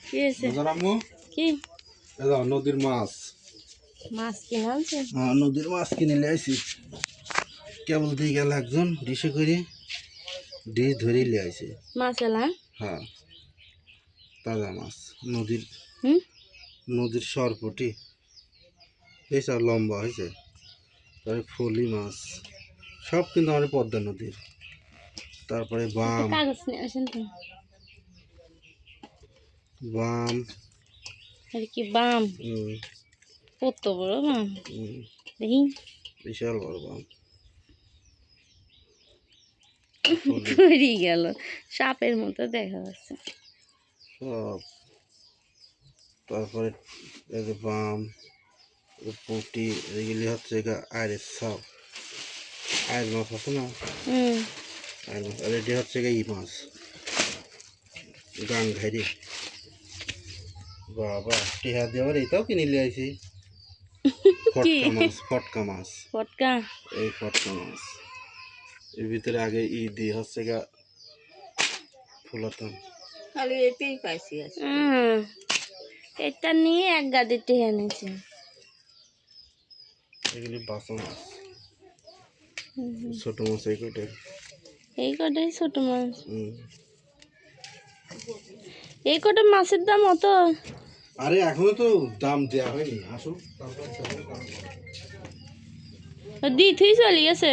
কি হয়েছে? আম্মু কি এটা নদীর মাছ। মাছ কিনে আনছে? হ্যাঁ, নদীর মাছ কিনে নিয়ে আসি। কেবল দিয়ে গেল একজন ডিশে করে ডিশ ধরে নিয়ে আসি। মাছ এলা? হ্যাঁ, তাজা মাছ নদীর। নদীর সরপুটি হয়েছে, আর লম্বা হয়েছে। তারপরে ফলি মাছ সব কিন্তু আমাদের পদ্মা নদীর। তারপরে বাম কাগজ নিয়ে আসেন তো। বাম আর কি বাম? কত বড় বাম দেখি। বিশাল বড় বাম তৈরি গেল, সাপের মতো দেখা যাচ্ছে সব। তারপরে এই যে বাম, পুঁটি, এগুলি হচ্ছে আয়ের সাপ। আয়ের মাছ আছে না, আয়ের মাছ। আর এটি হচ্ছে ই মাছ, গাং ঘাইরি। বাবা, টিহা দেওয়ার এটাও কিনে নিয়ে আসি। ফটকা মাছ, ফটকা মাছ, ফটকা। এই ফটকা মাছ এর ভিতরে আগে দিয়ে হচ্ছে ফুলাতাম। খালি এটাই পাইছি। এটা নিয়ে এক গাদি টেনে এনেছে। এগুলি বাসা মাছ, ছোট মাছ। এই কটাই ছোট মাছ। এই কটা মাছের দাম অত? আরে এখনো তো দাম দেওয়া হয়নি, আসুন। দি থুই চলে গেছে।